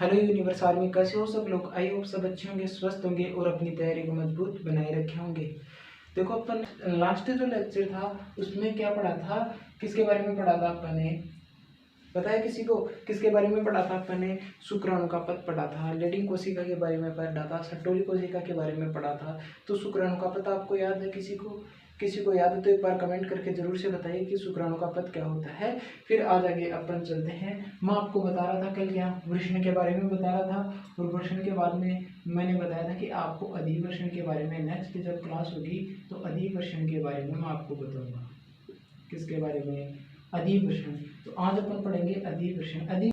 Hello universe army, कैसे हो सब लोग। आई होप सब अच्छे होंगे, स्वस्थ होंगे और अपनी तैयारी को मजबूत बनाए रखे होंगे। देखो, अपन लास्ट जो लेक्चर था उसमें क्या पढ़ा था, किसके बारे में पढ़ा था अपन ने, पता है किसी को? किसके बारे में पढ़ा था अपन ने? शुक्राणु का पद पढ़ा था, लेडिंग कोशिका के बारे में पढ़ा था, सट्टोली कोशिका के बारे में पढ़ा था। तो शुक्राणु का पद आपको याद है? किसी को याद है तो एक बार कमेंट करके जरूर से बताइए कि शुक्राणु का पद क्या होता है। फिर आज आगे अपन चलते हैं। मैं आपको बता रहा था कल क्या, वृषण के बारे में बता रहा था, और वृषण के बाद में मैंने बताया था कि आपको अधिवृषण के बारे में नेक्स्ट जब क्लास होगी तो अधिवृषण के बारे में मैं आपको बताऊंगा। किसके बारे में? अधिवृषण। तो आज अपन पढ़ेंगे अधिवृषण।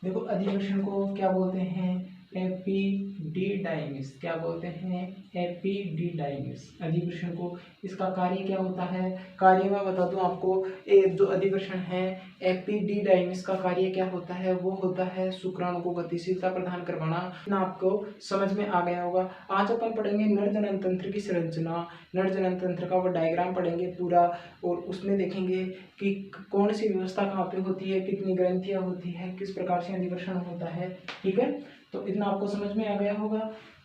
देखो, अधिवृषण को क्या बोलते हैं? एपिडिडाइमिस। क्या बोलते हैं? एपिडिडाइमिस। अधिवृषण को, इसका कार्य क्या होता है? कार्य मैं बता दूं आपको, जो अधिवृषण है एपिडिडाइमिस का कार्य क्या होता है? वो होता है शुक्राणु को गतिशीलता प्रदान करवाना। ना आपको समझ में आ गया होगा। आज अपन पढ़ेंगे नर जनन तंत्र की संरचना, नर जनन तंत्र का वो डायग्राम पढ़ेंगे पूरा, और उसमें देखेंगे कि कौन सी व्यवस्था कहाँ पे होती है, कितनी ग्रंथियां होती है, किस प्रकार से अधिवृषण होता है। ठीक है, तो इतना आपको समझ में आ गया होगा।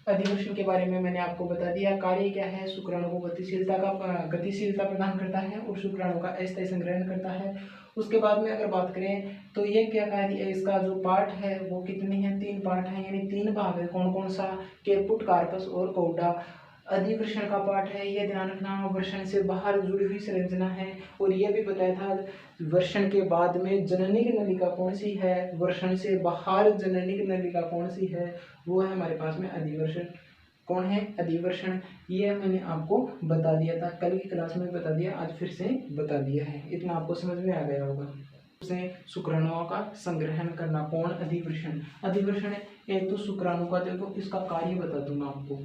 अधिवृषण के बारे में मैंने आपको बता दिया। कार्य क्या है? शुक्राणु को गतिशीलता प्रदान करता है और शुक्राणु का अस्थायी संग्रहण करता है। उसके बाद में अगर बात करें तो ये क्या कार्य है, इसका जो पार्ट है वो कितने हैं? 3 पार्ट है, यानी 3 भाग है। कौन कौन सा? कैपुट, कार्पस और कौडा। अधिवृषण का पार्ट है, ये ध्यान रखना, वृषण से बाहर जुड़ी हुई संरचना है। और ये भी बताया था वृषण के बाद में जननिक नलिका कौन सी है, वृषण से बाहर जननिक नलिका कौन सी है, वो है हमारे पास में अधिवृषण। कौन है? अधिवृषण। ये मैंने आपको बता दिया था, कल की क्लास में बता दिया, आज फिर से बता दिया है। इतना आपको समझ में आ गया होगा। से शुक्राणुओं का संग्रहण करना। कौन? अधिवृषण। अधिवृषण एक तो शुक्राणु का, देखो इसका कार्य बता दूंगा आपको,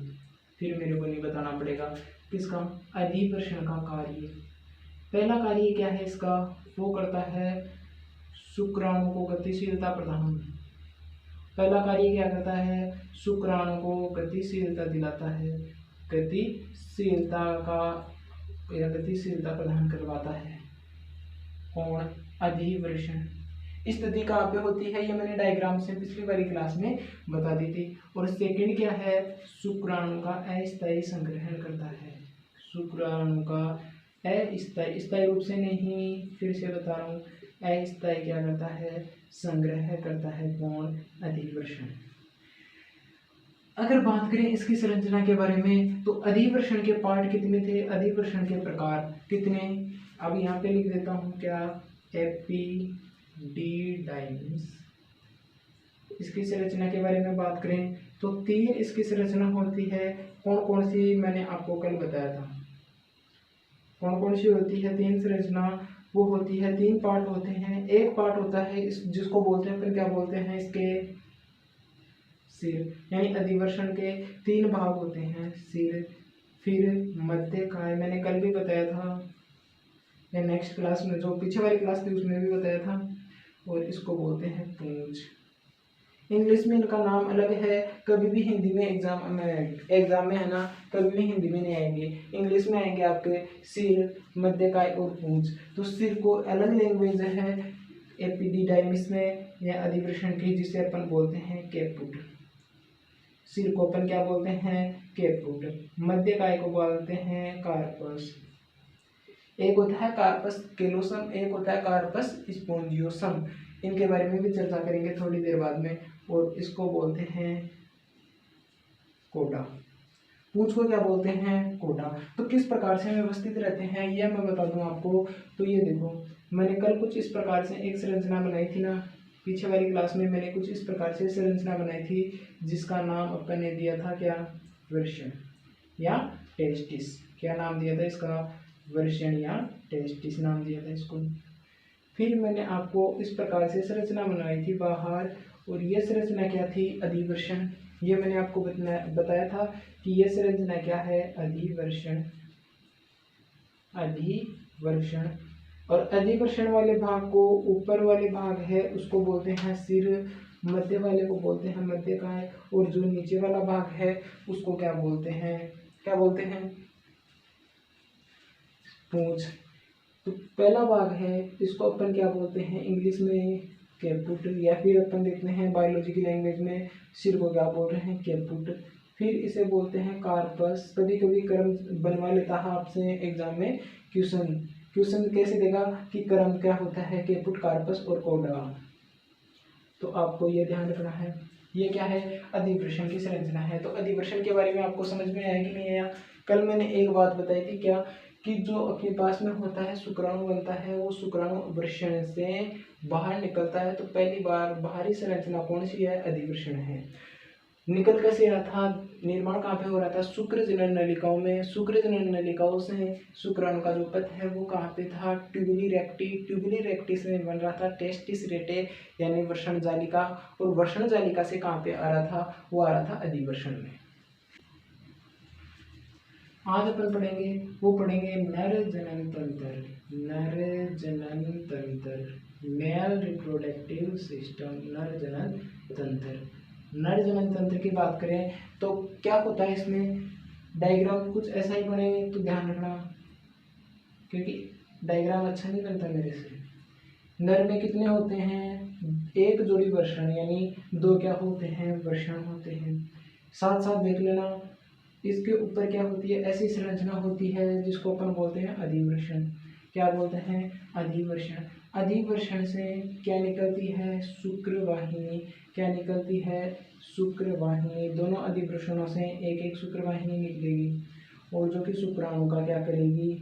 फिर मेरे को नहीं बताना पड़ेगा। किसका? अधिवृषण का कार्य। पहला कार्य क्या है इसका? वो करता है शुक्राणु को गतिशीलता प्रदान। पहला कार्य क्या करता है? शुक्राणु को गतिशीलता दिलाता है, गतिशीलता का या गतिशीलता प्रदान करवाता है। कौन? अधिवृषण। स्थिति कहाँ पे होती है, ये मैंने डायग्राम से पिछली वाली क्लास में बता दी थी। और सेकंड क्या है? शुक्राणु का अस्थायी संग्रहण करता है। शुक्राणु का अस्थायी, स्थायी रूप से नहीं, फिर से बता रहा हूँ, अस्थायी क्या करता है? संग्रह करता है। कौन? अधिवृषण। अगर बात करें इसकी संरचना के बारे में तो अधिवृषण के पार्ट कितने थे, अधिवृषण के प्रकार कितने? अब यहाँ पे लिख देता हूँ क्या, एपिडिडाइमिस। इसकी संरचना के बारे में बात करें तो 3 इसकी संरचना होती है। कौन कौन सी? मैंने आपको कल बताया था। कौन कौन सी होती है 3 संरचना? वो होती है 3 पार्ट होते हैं। एक पार्ट होता है जिसको बोलते हैं, फिर क्या बोलते हैं इसके? सिर। यानी अधिवृषण के 3 भाग होते हैं, सिर, फिर मध्य काय, मैंने कल भी बताया था, या नेक्स्ट क्लास में जो पीछे वाली क्लास थी उसमें भी बताया था, और इसको बोलते हैं पूंछ। इंग्लिश में इनका नाम अलग है, कभी भी हिंदी में एग्जाम में है ना, कभी भी हिंदी में नहीं आएंगे, इंग्लिश में आएंगे आपके सिर, मध्यकाय और पूंछ। तो सिर को अलग लैंग्वेज है एपिडिडाइमिस में या अधिवृषण की, जिसे अपन बोलते हैं कैपुट। सिर को अपन क्या बोलते हैं? कैपुट। मध्यकाय को बोलते हैं कार्पस। एक होता है कार्पस केलोसम, एक होता है कार्पस स्पोंजियोसम। इनके बारे में भी चर्चा करेंगे थोड़ी देर बाद में। और इसको बोलते हैं कोडा। पूंछ को क्या बोलते हैं? कोडा। तो किस प्रकार से व्यवस्थित रहते हैं यह मैं बता दूं आपको। तो ये देखो, मैंने कल कुछ इस प्रकार से एक संरचना बनाई थी ना, पीछे वाली क्लास में मैंने कुछ इस प्रकार से संरचना बनाई थी, जिसका नाम अपन ने दिया था क्या? वृषण या टेस्टिस। क्या नाम दिया था इसका? वृषण या टेस्टिस नाम दिया था इसको। फिर मैंने आपको इस प्रकार से संरचना बनाई थी बाहर, और ये संरचना क्या थी? अधिवृषण। ये मैंने आपको बताया था कि ये संरचना क्या है? अधिवृषण। अधिवृषण। और अधिवृषण वाले भाग को, ऊपर वाले भाग है उसको बोलते हैं सिर, मध्य वाले को बोलते हैं मध्यकाय, और जो नीचे वाला भाग है उसको क्या बोलते हैं? क्या बोलते हैं? पूंछ। तो पहला भाग है इसको अपन क्या बोलते हैं? इंग्लिश में कैपुट, या फिर अपन देखते हैं बायोलॉजी की लैंग्वेज में सिर को क्या बोल रहे हैं, कैपुट। फिर इसे बोलते हैं कार्पस। कभी कभी क्रम बनवा लेता है आपसे एग्जाम में क्वेश्चन, क्वेश्चन कैसे देगा कि क्रम क्या होता है, कैपुट, कार्पस और कोडा। तो आपको ये ध्यान रखना है। ये क्या है, अधिवृषण की संरचना है। तो अधिवृषण के बारे में आपको समझ में आया कि नहीं आया। कल मैंने एक बात बताई थी क्या, कि जो अपने पास में होता है शुक्राणु बनता है, वो शुक्राणु वृषण से बाहर निकलता है। तो पहली बार बाहरी संरचना कौन सी है, अधिवृषण है। निकल कैसे रहा था, निर्माण कहाँ पे हो रहा था, शुक्र जनन नलिकाओं में। शुक्र जनन नलिकाओं से शुक्राणु का जो पथ है वो कहाँ पे था, ट्यूबुली रेक्टी। ट्यूबुली रेक्टी से बन रहा था टेस्टिस रेटे यानी वृषण जालिका, और वृषण जालिका से कहाँ पे आ रहा था, वो आ रहा था अधिवृषण में। आज अपन पढ़ेंगे, वो पढ़ेंगे नर जनन तंत्र। नर जनन तंत्र, मेल रिप्रोडक्टिव सिस्टम, नर जनन तंत्र। नर जनन तंत्र की बात करें तो क्या होता है इसमें, डायग्राम कुछ ऐसा ही बने तो ध्यान रखना, क्योंकि डायग्राम अच्छा नहीं बनता मेरे से। नर में कितने होते हैं, एक जोड़ी वृषण, यानी दो क्या होते हैं, वृषण होते हैं। साथ साथ देख लेना, इसके ऊपर क्या होती है, ऐसी संरचना होती है जिसको अपन बोलते हैं अधिवृषण। क्या बोलते हैं, अधिवृषण। अधिवृषण से क्या निकलती है, शुक्रवाहिनी। क्या निकलती है, शुक्रवाहिनी। दोनों अधिवृषणों से एक एक शुक्रवाहिनी निकलेगी, और जो कि शुक्राणु का क्या करेगी,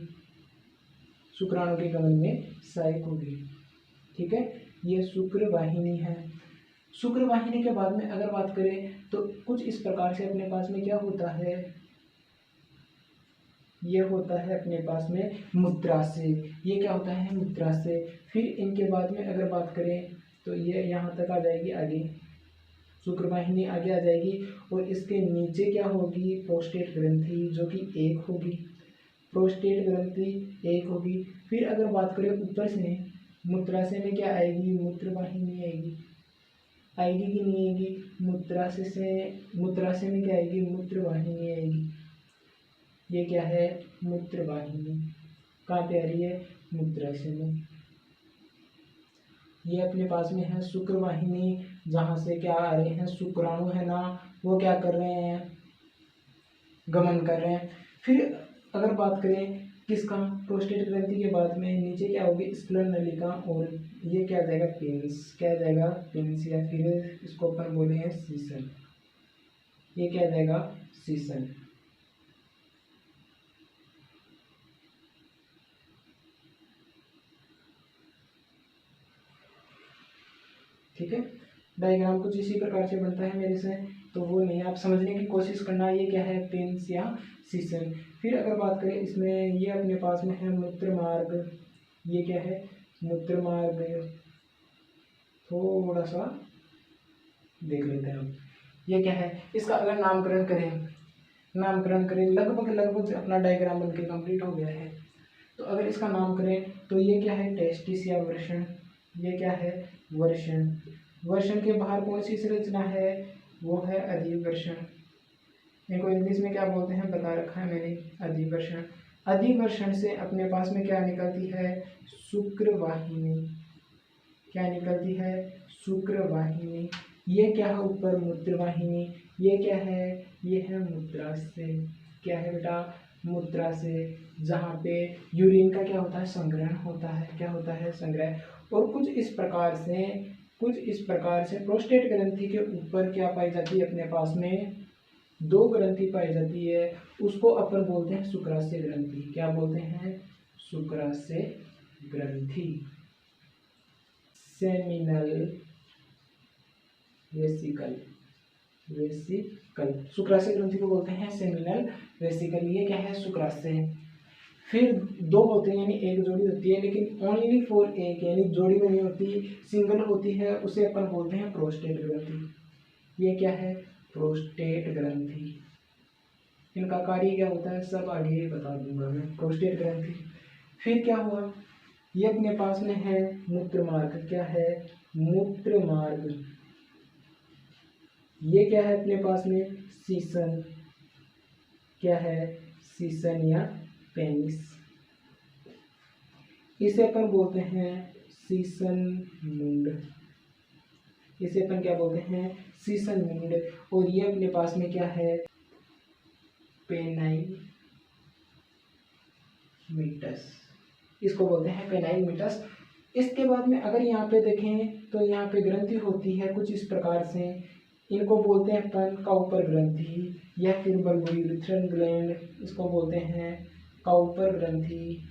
शुक्राणु के गमन में सहायक होगी। ठीक है, ये शुक्रवाहिनी है। शुक्रवाहिनी के बाद में अगर बात करें तो कुछ इस प्रकार से अपने पास में क्या होता है, ये होता है अपने पास में मूत्राशय। ये क्या होता है, मूत्राशय। फिर इनके बाद में अगर बात करें तो ये यहाँ तक आ जाएगी, आगे शुक्रवाहिनी आगे आ जाएगी, और इसके नीचे क्या होगी, प्रोस्टेट ग्रंथि, जो कि एक होगी। प्रोस्टेट ग्रंथि एक होगी। फिर अगर बात करें ऊपर से, मूत्राशय में क्या आएगी, मूत्रवाहिनी आएगी। आएगी कि नहीं आएगी, मूत्राशय में क्या आएगी, मूत्रवाहिनी आएगी। ये क्या है, मूत्रवाहिनी। कहाँ पे आ रही है, मूत्राशय में। ये अपने पास में है शुक्रवाहिनी, जहाँ से क्या आ रहे हैं, शुक्राणु है ना, वो क्या कर रहे हैं, गमन कर रहे हैं। फिर अगर बात करें किसका, प्रोस्टेट ग्रंथि के बाद में नीचे क्या होगी, स्क्लर नलिका, और ये क्या आ जाएगा, पेनिस। क्या आ जाएगा, पेनिस, या फिर इसको अपन बोले हैं सीसन। ये क्या आ जाएगा, सीसन। ठीक है, डायग्राम कुछ इसी प्रकार से बनता है मेरे से, तो वो नहीं, आप समझने की कोशिश करना ये क्या है, पेनिस या सीसन। फिर अगर बात करें इसमें, ये अपने पास में है मूत्र मार्ग। ये क्या है, मूत्र मार्ग। थोड़ा सा देख लेते हैं हम, ये क्या है, इसका अगर नामकरण करें, लगभग अपना डायग्राम बन के कंप्लीट हो गया है। तो अगर इसका नाम करें तो ये क्या है, टेस्टिस या वृषण। ये क्या है, वृषण। वृषण के बाहर कौन सी संरचना है, वो है अधिवृषण। इनको इंग्लिश में क्या बोलते हैं बता रखा है मैंने, अधिवृषण। अधिवृषण से अपने पास में क्या निकलती है, शुक्रवाहिनी। क्या निकलती है, शुक्रवाहिनी। ये क्या है, ऊपर मूत्रवाहिनी। ये क्या है, ये है मूत्राशय। क्या है बेटा, मूत्राशय, जहाँ पे यूरिन का क्या होता है, संग्रहण होता है। क्या होता है, संग्रह। और कुछ इस प्रकार से प्रोस्टेट ग्रंथि के ऊपर क्या पाई जाती है, अपने पास में दो ग्रंथि पाई जाती है, उसको अपन बोलते हैं शुक्राशय ग्रंथि। क्या बोलते हैं, शुक्राशय ग्रंथि। सेमिनल वेसिकल, शुक्राशय ग्रंथि को बोलते हैं सेमिनल वेसिकल। ये क्या है, शुक्राशय। फिर दो होते हैं, यानी एक जोड़ी होती है, लेकिन ओनली फॉर एक, यानी जोड़ी में नहीं होती, सिंगल होती है, उसे अपन बोलते हैं प्रोस्टेट ग्रंथि। ये क्या है, प्रोस्टेट ग्रंथि। इनका कार्य क्या होता है, सब आगे बता दूंगा मैं। प्रोस्टेट ग्रंथि। फिर क्या हुआ, ये अपने पास में है मूत्र मार्ग। क्या है, मूत्र मार्ग। ये क्या है अपने पास में, सीसन। क्या है, सीसन या पेनिस। इसे अपन बोलते हैं सीसन मुंड। इसे अपन क्या बोलते हैं, सीसन विंड। और ये अपने पास में क्या है, पेनाइल मीटस, इसको बोलते हैं पेनाइल मीटस। इसके बाद में अगर यहाँ पे देखें तो यहाँ पे ग्रंथि होती है कुछ इस प्रकार से, इनको बोलते हैं अपन काउपर ग्रंथि या फिर बल्बोयूरेथ्रल ग्लैंड, इसको बोलते हैं काउपर ग्रंथि।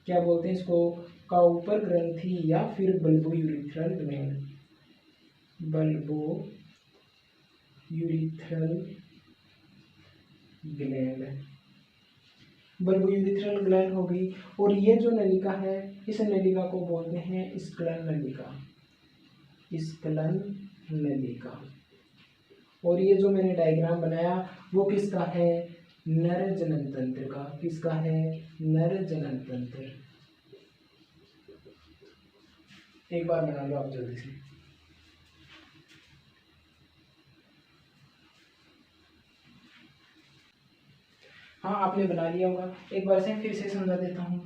क्या बोलते हैं इसको, काउपर ग्रंथि या फिर bulbourethral gland, bulbourethral gland, bulbourethral gland हो गई। और ये जो नलिका है, इस नलिका को बोलते हैं स्क्लन नलिका, स्क्लन नलिका। और ये जो मैंने डायग्राम बनाया वो किसका है, नर जनन तंत्र का। किसका है, नर जनन तंत्र। एक बार बना लो आप जल्दी से। हाँ, आपने बना लिया होगा। एक बार से फिर से समझा देता हूँ।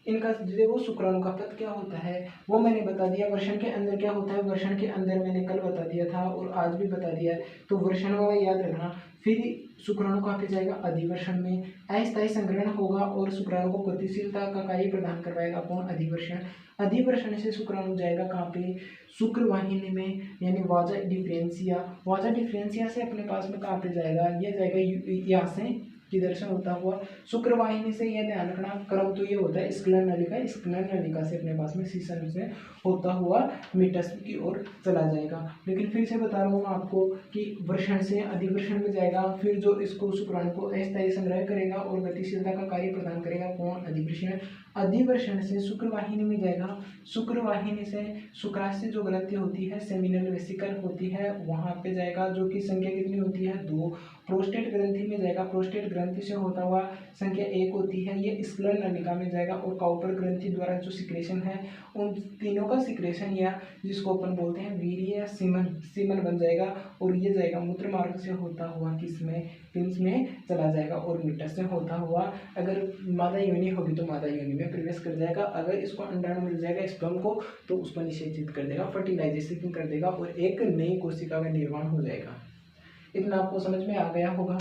इनका देखो शुक्राणु का पद क्या होता है वो मैंने बता दिया। वृषण के अंदर क्या होता है, वृषण के अंदर मैंने कल बता दिया था और आज भी बता दिया है, तो वृषण वाला याद रखना। फिर शुक्राणु कहाँ पे जाएगा, अधिवृषण में अस्थायी संग्रहण होगा और शुक्राणु को गतिशीलता का कार्य प्रदान करवाएगा कौन, अधिवृषण। अधिवृषण से शुक्राणु जाएगा कहाँ पे, शुक्रवाहिनी में, यानी वाजा डिफरेंशिया। वाजा डिफरेंशिया से अपने पास में कहाँ पे जाएगा, ये जाएगा यहाँ से किधर से होता हुआ, शुक्रवाहिनी से। यह ध्यान रखना क्रम तो ये होता है स्क्लन नलिका, स्क्लन नलिका से अपने पास में सीसन से होता हुआ मीटस की ओर चला जाएगा। लेकिन फिर से बता रहा हूँ आपको कि वृषण से अधिवृषण में जाएगा, फिर जो इसको शुक्राणु को अस्थायी संग्रह करेगा और गतिशीलता का कार्य प्रदान करेगा कौन, अधिवृषण। अधिवृषण से शुक्रवाहिनी में जाएगा, शुक्रवाहिनी से शुक्राशय जो ग्रंथि होती है, सेमिनल वेसिकल होती है, वहां पे जाएगा, जो कि संख्या कितनी होती है, 2। प्रोस्टेट ग्रंथि में जाएगा, प्रोस्टेट ग्रंथि से होता हुआ संख्या 1 होती है, ये स्क्लन नलिका में जाएगा। और काउपर ग्रंथि द्वारा जो सिक्रेशन है, उन तीनों का सिक्रेशन या जिसको अपन बोलते हैं वीर्य सीमन बन जाएगा और ये जाएगा मूत्र मार्ग से होता हुआ किसमें, पिंस में चला जाएगा और मीटस से होता हुआ अगर मादा योनि होगी तो मादा योनि में प्रवेश कर जाएगा। अगर इसको अंडाणु मिल जाएगा स्पर्म को तो उसको निषेचित कर देगा, फर्टिलाइजेशन कर देगा और एक नई कोशिका का निर्माण हो जाएगा। इतना आपको समझ में आ गया होगा,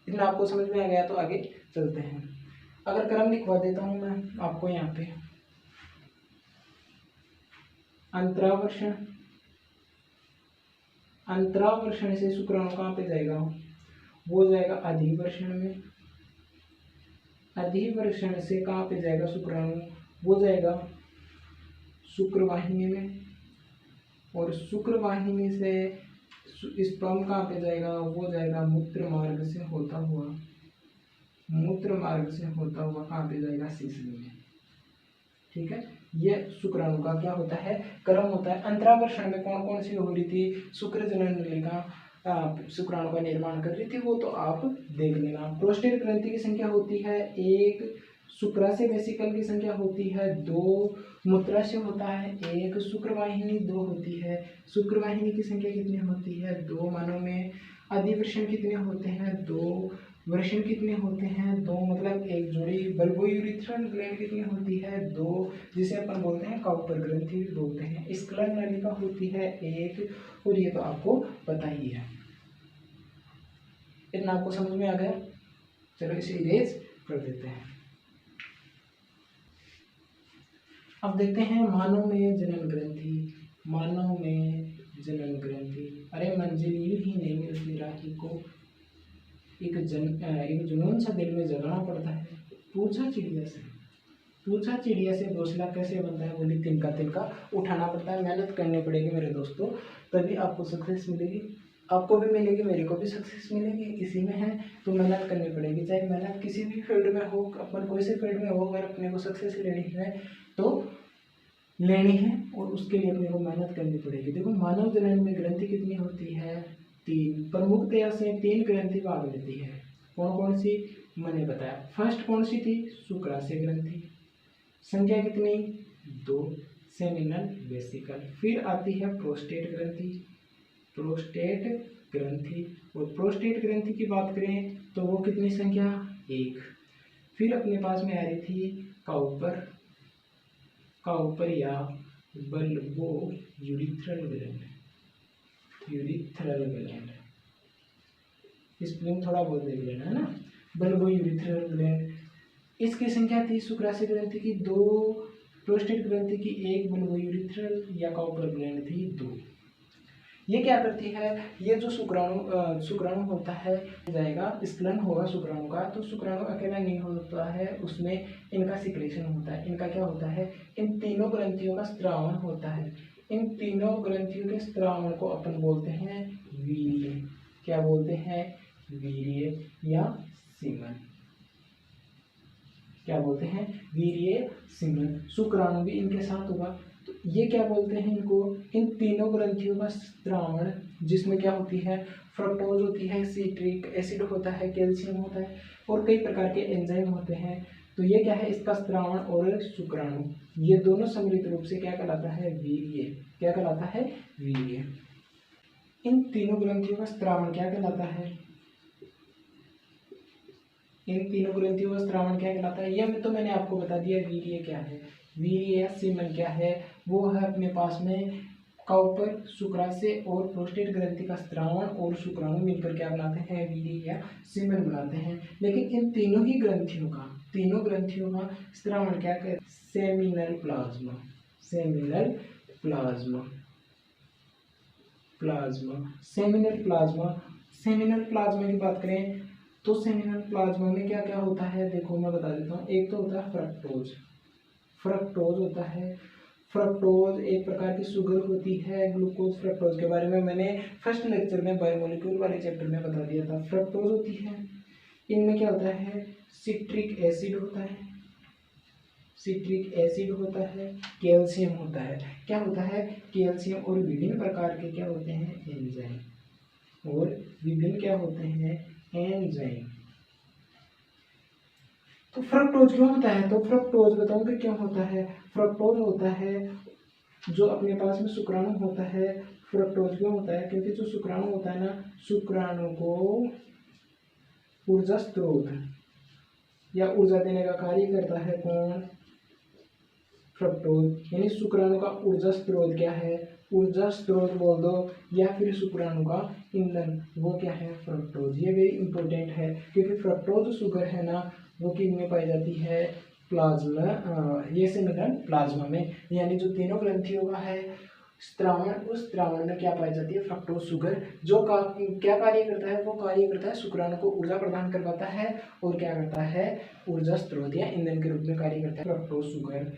इतना आपको समझ में आ गया तो आगे चलते हैं। अगर क्रम लिखवा देता हूं मैं आपको यहाँ पे, अंतरावर्षण, अंतरावर्षण से शुक्राणु कहाँ पे जाएगा, वो जाएगा अधिवर्षण में। अधिवर्षण से कहाँ पे जाएगा शुक्राणु, वो जाएगा शुक्रवाहिनी में। और शुक्रवाहिनी से स्पर्म कहाँ पे जाएगा, वो जाएगा मूत्र मार्ग से होता हुआ, मूत्र मार्ग से होता हुआ कहाँ पे जाएगा, सीसनी में। ठीक है, ये शुक्राणु का क्या होता है, क्रम होता है। अंतरावर्षण में कौन कौन सी हो रही थी, शुक्र जनन नलिका शुक्राणु का निर्माण कर रही थी, वो तो आप देख लेना। प्रोस्टेट ग्रंथि की संख्या होती है 1, शुक्राशय वेसिकल की संख्या होती है 2, मूत्राशय होता है 1, शुक्रवाहिनी 2 होती है। शुक्रवाहिनी की संख्या कितनी होती है, 2 मानव में। अधिवृषण कितने होते हैं, 2। वृषण कितने होते हैं, 2, मतलब एक जोड़ी। बल्बोयूरेथ्रल ग्लैंड कितनी होती है, 2, जिसे अपन बोलते हैं काउपर ग्रंथि भी बोलते हैं। स्क्लन नलिका होती है 1, और ये तो आपको पता ही है। इतना आपको समझ में आ गया, चलो इसे इरेज कर देते हैं। अब देखते हैं मानव में जनन ग्रंथि, मानव में जनन ग्रंथि। अरे मंजिल यूं ही नहीं मिलती राही को, एक जुनून सा दिल में जगाना पड़ता है। पूछा चिड़िया से, पूछा चिड़िया से घोंसला कैसे बनता है, बोली तिनका तिनका उठाना पड़ता है। मेहनत करनी पड़ेगी मेरे दोस्तों, तभी आपको सक्सेस मिलेगी। आपको भी मिलेगी, मेरे को भी सक्सेस मिलेगी, इसी में है। तो मेहनत करनी पड़ेगी, चाहे मेहनत किसी भी फील्ड में हो, अपन कोई से फील्ड में हो, अगर अपने को सक्सेस लेनी है तो लेनी है और उसके लिए अपने को मेहनत करनी पड़ेगी। देखो मानव जनन में ग्रंथि कितनी होती है, 3। प्रमुखतया से 3 ग्रंथि भाग लेती है। कौन कौन सी, मैंने बताया। फर्स्ट कौन सी थी, शुक्राशय ग्रंथि, संख्या कितनी, 2, सेमिनल वेसिकल। फिर आती है प्रोस्टेट ग्रंथि, प्रोस्टेट ग्रंथि। और प्रोस्टेट ग्रंथि की बात करें तो वो कितनी संख्या, 1। फिर अपने पास में आ रही थी काउपर, काउपर या bulbo urethral gland, urethral gland, spelling थोड़ा बहुत देख लेना है ना। बल्बो यूरिथ्रल ग्लैंड, इसकी संख्या थी शुक्राशय ग्रंथि की 2, प्रोस्टेट ग्रंथि की 1, बल्बो यूरिथ्रल या काउपर ग्लैंड थी 2। ये क्या करती है, ये जो शुक्राणु होता है जाएगा, स्खलन होगा शुक्राणु का, तो शुक्राणु अकेला नहीं होता है, उसमें इनका सिक्रेशन होता है। इनका क्या होता है, इन तीनों ग्रंथियों का स्त्रावण होता है। इन तीनों ग्रंथियों के स्त्रावण को अपन बोलते हैं वीर्य। क्या बोलते हैं, वीर्य या सीमन। क्या बोलते हैं, वीर्य सीमन। शुक्राणु भी इनके साथ होगा, तो ये क्या बोलते हैं इनको, इन तीनों ग्रंथियों का स्त्रावण, जिसमें क्या होती है, फ्रक्टोज होती है, सिट्रिक एसिड होता है, कैल्शियम होता है और कई प्रकार के एंजाइम होते हैं। तो ये क्या है, इसका स्त्रावण और शुक्राणु, ये दोनों सम्मिलित रूप से क्या कहलाता है, वीर्य। क्या कहलाता है, वीर्य। इन तीनों ग्रंथियों का स्त्रावण क्या कहलाता है, इन तीनों ग्रंथियों का स्त्रावण क्या कहलाता है, यह तो मैंने आपको बता दिया। वीर्य क्या है, वीर्य या सीमन क्या है, वो है अपने पास में काउपर, शुक्राशय और प्रोस्टेट ग्रंथि का स्त्रावण और शुक्राणु मिलकर क्या बनाते हैं, वीर्य या सीमन बनाते हैं। लेकिन इन तीनों ग्रंथियों का स्त्रावण क्या कहते हैं, seminal plasma, seminal plasma, seminal plasma. Seminal plasma की बात करें तो सेमिनल प्लाज्मा में क्या क्या होता है, देखो मैं बता देता हूँ। एक तो होता है फ्रक्टोज, फ्रक्टोज होता है। फ्रक्टोज एक प्रकार की शुगर होती है। ग्लूकोज फ्रक्टोज के बारे में मैंने फर्स्ट लेक्चर में बायोमोलिक्यूल वाले चैप्टर में बता दिया था। फ्रक्टोज होती है, इनमें क्या होता है, सिट्रिक एसिड होता है, सिट्रिक एसिड होता है, कैल्शियम होता है। क्या होता है, कैल्शियम और विभिन्न प्रकार के क्या होते हैं, एंजाइम, और विभिन्न क्या होते हैं, एंजाइम। तो फ्रक्टोज क्यों होता है, तो फ्रक्टोज बताऊंगा क्यों होता है। फ्रक्टोज होता है जो अपने पास में शुक्राणु होता है। फ्रक्टोज क्यों होता है, क्योंकि जो शुक्राणु होता है ना, शुक्राणु को ऊर्जा स्रोत या ऊर्जा देने का कार्य करता है कौन, फ्रक्टोज। यानी शुक्राणु का ऊर्जा स्रोत क्या है, ऊर्जा स्रोत बोल दो, या फिर शुक्राणु का ईंधन, वो क्या है, फ्रक्टोज। ये भी इम्पोर्टेंट है, क्योंकि फ्रक्टोज शुगर है ना, वो किन में पाई जाती है, प्लाज्मा, ये सेमिनल प्लाज्मा में। यानी जो तीनों ग्रंथियों का है स्त्रावण, उस स्त्रावण में क्या पाई जाती है, फ्रक्टोज शुगर। जो क्या कार्य करता है, वो कार्य करता है शुक्राणु को ऊर्जा प्रदान करवाता है और क्या करता है, ऊर्जा स्रोत या ईंधन के रूप में कार्य करता है फ्रक्टोज शुगर।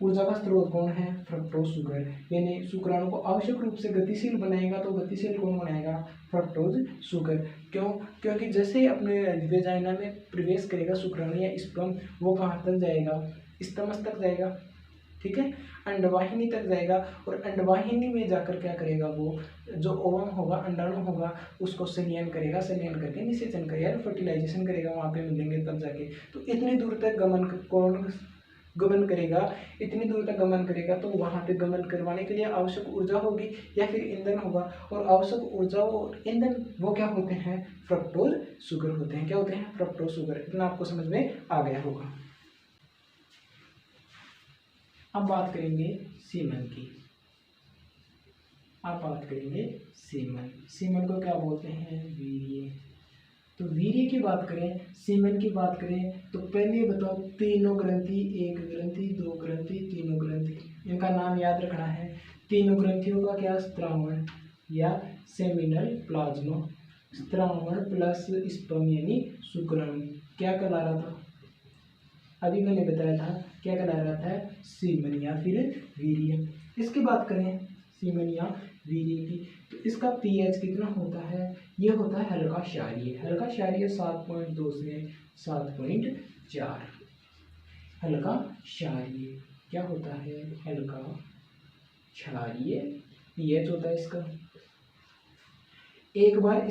ऊर्जा का स्रोत कौन है, फ्रक्टोज शुगर। यानी शुक्राणु को आवश्यक रूप से गतिशील बनाएगा, तो गतिशील कौन बनाएगा, फ्रक्टोज शुगर। क्यों, क्योंकि जैसे ही अपने वेजाइना में प्रवेश करेगा शुक्राणु या स्पर्म, वो कहाँ तक जाएगा, स्तमस तक जाएगा, ठीक है, अंडवाहिनी तक जाएगा। और अंडवाहिनी में जाकर क्या करेगा, वो जो ओवम होगा, अंडाणु होगा, उसको संलयन करेगा, संलयन करके निषेचन करेगा, फर्टिलाइजेशन करेगा, वहाँ पे मिलेंगे तब जाके। तो इतनी दूर तक गमन करेगा, इतनी दूर तक गमन करेगा, तो वहाँ पे गमन करवाने के लिए आवश्यक ऊर्जा होगी या फिर ईंधन होगा। और आवश्यक ऊर्जा और ईंधन वो क्या होते हैं, फ्रक्टोज शुगर होते हैं। क्या होते हैं, फ्रक्टोज शुगर। इतना आपको समझ में आ गया होगा। अब बात करेंगे सीमन की। अब बात करेंगे सीमन। सीमन को क्या बोलते हैं, वीर्य। तो वीर्य की बात करें, सीमन की बात करें, तो पहले बताओ, तीनों ग्रंथि, एक ग्रंथि, दो ग्रंथि, तीनों ग्रंथि, इनका नाम याद रखना है। तीनों ग्रंथियों का क्या, स्त्रावण या सेमिनल प्लाज्मा। स्त्रावण प्लस स्पर्म यानी शुक्राणु क्या कहला रहा था, अभी मैंने बताया था, क्या कहला रहा था, सीमन या फिर वीर्य। इसकी बात करें सीमन या वीर्य की, तो इसका पीएच कितना होता है, ये होता है हल्का क्षारीय। हल्का क्षारीय 7.2 से 7.4। हल्का क्षारीय क्या होता है, हल्का क्षारीय पीएच होता है इसका। एक बार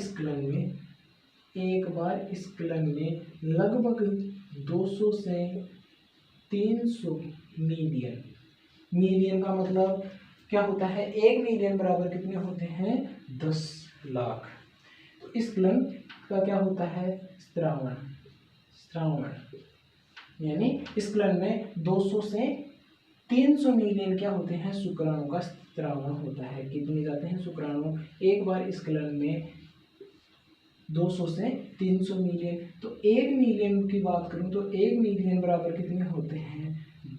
स्खलन में लगभग 200 से 300 मिलियन। मिलियन का मतलब क्या होता है, 1 मिलियन बराबर कितने होते हैं, 10 लाख। तो स्खलन का क्या होता है, स्त्रावण यानी स्खलन में 200 से 300 मिलियन क्या होते हैं शुक्राणु का स्त्रावण होता है। कितने जाते हैं शुक्राणु एक बार स्खलन में? 200 से 300 मिलियन। तो 1 मिलियन की बात करूं तो 1 मिलियन बराबर कितने होते हैं?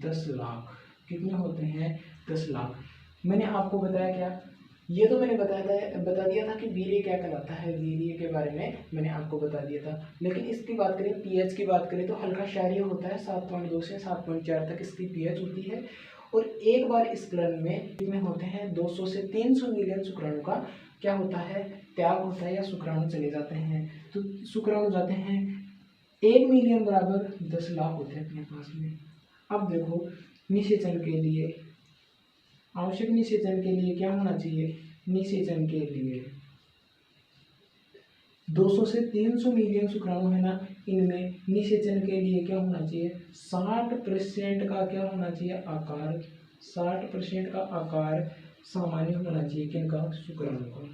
10 लाख। कितने होते हैं? 10 लाख। मैंने आपको बताया क्या? ये तो मैंने बता दिया था कि वीर्य क्या कहलाता है, वीर्य के बारे में मैंने आपको बता दिया था। लेकिन इसकी बात करें, पीएच की बात करें तो हल्का क्षारीय होता है, 7.2 से 7.4 तक इसकी पीएच होती है। और एक बार स्खलन में होते हैं 200 से 300 मिलियन शुक्राणु का क्या होता है? त्याग होता है या शुक्राणु चले जाते हैं। तो शुक्राणु जाते हैं 1 मिलियन बराबर 10 लाख होते हैं अपने पास में। अब देखो निषेचन के लिए, आवश्यक निषेचन के लिए क्या होना चाहिए? निषेचन के लिए 200 से 300 मिलियन शुक्राणु है ना, इनमें निषेचन के लिए क्या होना चाहिए? 60% का क्या होना चाहिए? आकार। 60% का आकार सामान्य होना चाहिए किनका? शुक्राणु का।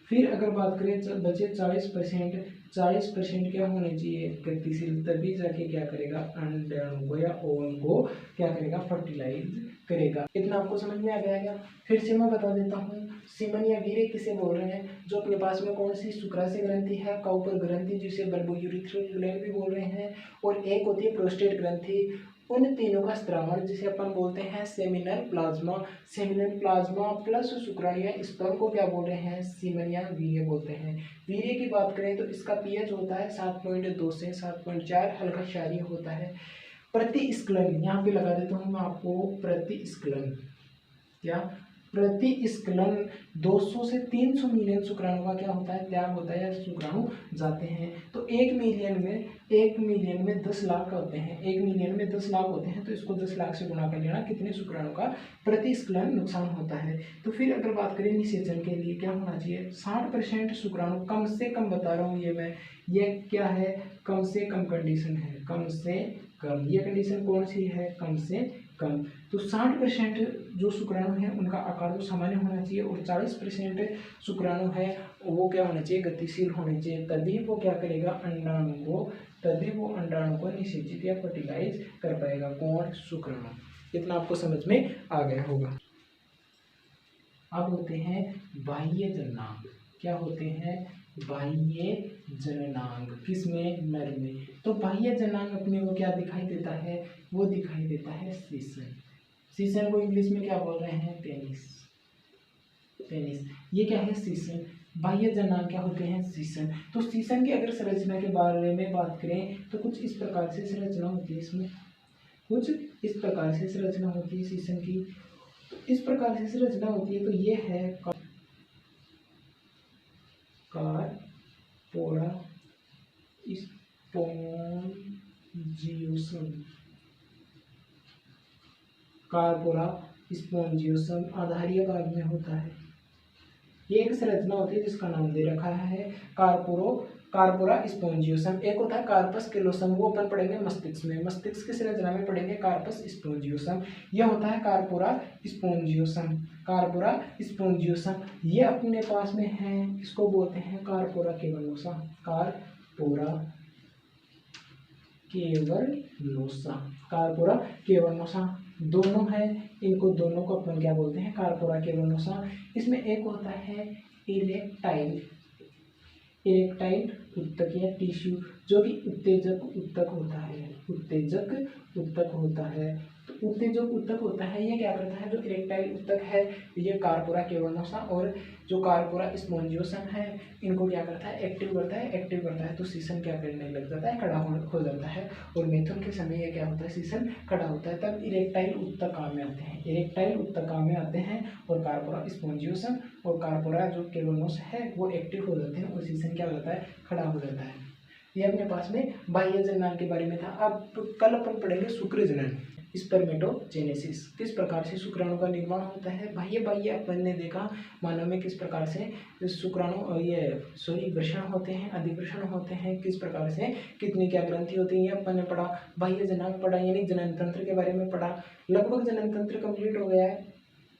फिर अगर बात करें बचे 40%, 40% क्या होने चाहिए? गतिशील। तभी जाके क्या करेगा? अंडाणु को या ओवम को क्या करेगा? फर्टिलाइज करेगा। इतना आपको समझ में आ गया क्या? फिर से मैं बता देता हूँ, सीमन या वीर्य किसे बोल रहे हैं? जो अपने पास में कौन सी शुक्राशय ग्रंथि है, काउपर ग्रंथि जिसे बल्बोयूरिथ्रल ग्लैंड भी बोल रहे हैं, और एक होती है प्रोस्टेट ग्रंथि। उन तीनों का स्त्रावण जिसे अपन बोलते हैं seminal plasma. Seminal plasma plus शुक्राणु या स्पर्म को क्या बोल रहे हैं? सीमन या वीर्य बोलते हैं। वीर्य की बात करें तो इसका पीएच होता है 7.2 से 7.4, हल्का क्षारीय होता है। प्रति स्खलन यहाँ पे लगा देता हूँ मैं आपको, प्रति स्खलन क्या? प्रति स्खलन 200 से 300 मिलियन शुक्राणु का क्या होता है? त्याग होता है या शुक्राणु जाते हैं। तो 1 मिलियन में 10 लाख होते हैं। 1 मिलियन में 10 लाख होते हैं, तो इसको 10 लाख से गुणा कर लेना, कितने शुक्राणु का प्रति स्खलन नुकसान होता है। तो फिर अगर बात करें निषेचन के लिए क्या होना चाहिए? 60% शुक्राणु कम से कम बता रहा हूँ ये क्या है? कम से कम कंडीशन है, कम से कम। ये कंडीशन कौन सी है? कम से कम। तो 60% जो शुक्राणु है उनका आकार तो सामान्य होना चाहिए, और 40% शुक्राणु है वो क्या होना चाहिए? गतिशील होने चाहिए। तभी वो क्या करेगा? अंडाणु को निषेचित या फर्टिलाइज कर पाएगा। कौन? शुक्राणु। इतना आपको समझ में आ गया होगा। अब होते हैं बाह्य जननांग। क्या होते हैं? बाह्य जननांग। किसमें? नर में। तो बाह्य जननांग अपने को क्या दिखाई देता है? वो दिखाई देता है सीसन। सीसन को इंग्लिश में क्या बोल रहे हैं? पेनिस। पेनिस ये क्या है? सीसन। बाह्य जननांग क्या होते हैं? सीसन। तो सीसन की अगर संरचना के बारे में बात करें तो कुछ इस प्रकार से संरचना होती है इसमें, कुछ इस प्रकार से संरचना होती है सीसन की। इस प्रकार से संरचना होती है। तो ये है कार्पोरा स्पोंजियोसम। कार्पोरा स्पोंजियोसम आधारीय भाग में होता है। ये एक संरचना होती है जिसका नाम दे रखा है कार्पोरा स्पोंजियोसम। एक होता है कार्पस कैलोसम, वो अपन पढ़ेंगे मस्तिष्क में। मस्तिष्क की संरचना में पढ़ेंगे कार्पस स्पोंजियोसम। यह होता है कार्पोरा स्पोंजियोसम। कार्पोरा स्पोंजियोसम ये अपने पास में है, इसको बोलते हैं कार्पोरा केवलोसा। कार्पोरा केवलोसा, कार्पोरा केवलोसा दोनों है। इनको दोनों को अपन क्या बोलते हैं? कार्पोरा केवलोसा। इसमें एक होता है इरेक्टाइल उत्तक या टिश्यू, जो कि उत्तेजक उत्तक होता है। उत्तेजक उत्तक होता है। तो उत्तेजक उत्तक होता है, ये क्या करता है? जो इरेक्टाइल उत्तक है ये कार्पोरा केवलोसा और जो कार्पोरा स्पोंजियोसम है इनको क्या करता है? एक्टिव करता है। तो सीसन क्या करने लग जाता है? खड़ा हो जाता है। और मैथुन के समय ये क्या होता है? सीसन खड़ा होता है। तब इरेक्टाइल उत्तक काम में आते हैं। इरेक्टाइल उत्तक काम में आते हैं और कार्पोरा स्पोंजियोसम और कार्पोरा जो केवलोस है वो एक्टिव हो जाते हैं और सीसन क्या हो जाता है? खड़ा हो जाता है। ये अपने पास में बाह्य जननांग के बारे में था। अब कल अपन पढ़ेंगे शुक्र जनन, स्पर्मेटोजेनेसिस। किस प्रकार से शुक्राणु का निर्माण होता है? बाह्य अपन ने देखा मानव में किस प्रकार से शुक्राणु वृषण होते हैं, अधिवृषण होते हैं, किस प्रकार से कितनी क्या ग्रंथि होती है, ये अपन ने पढ़ा। बाह्य जननांग पढ़ा, यानी जनन तंत्र के बारे में पढ़ा। लगभग जनन तंत्र कंप्लीट हो गया है।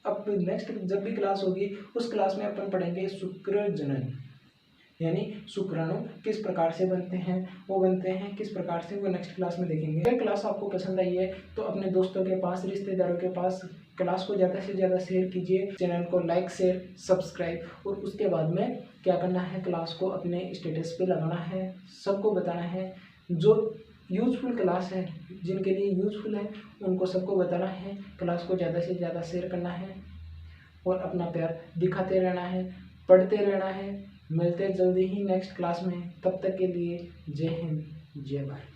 अब नेक्स्ट जब भी क्लास होगी उस क्लास में अपन पढ़ेंगे शुक्र जनन। यानी शुक्राणु किस प्रकार से बनते हैं, वो बनते हैं किस प्रकार से, वो नेक्स्ट क्लास में देखेंगे। अगर क्लास आपको पसंद आई है तो अपने दोस्तों के पास, रिश्तेदारों के पास क्लास को ज़्यादा से ज़्यादा शेयर कीजिए, चैनल को लाइक शेयर सब्सक्राइब, और उसके बाद में क्या करना है, क्लास को अपने स्टेटस पे लगाना है, सबको बताना है। जो यूजफुल क्लास है, जिनके लिए यूजफुल है, उनको सबको बताना है, क्लास को ज़्यादा से ज़्यादा शेयर करना है और अपना प्यार दिखाते रहना है, पढ़ते रहना है। मिलते हैं जल्दी ही नेक्स्ट क्लास में, तब तक के लिए जय हिंद जय भारत।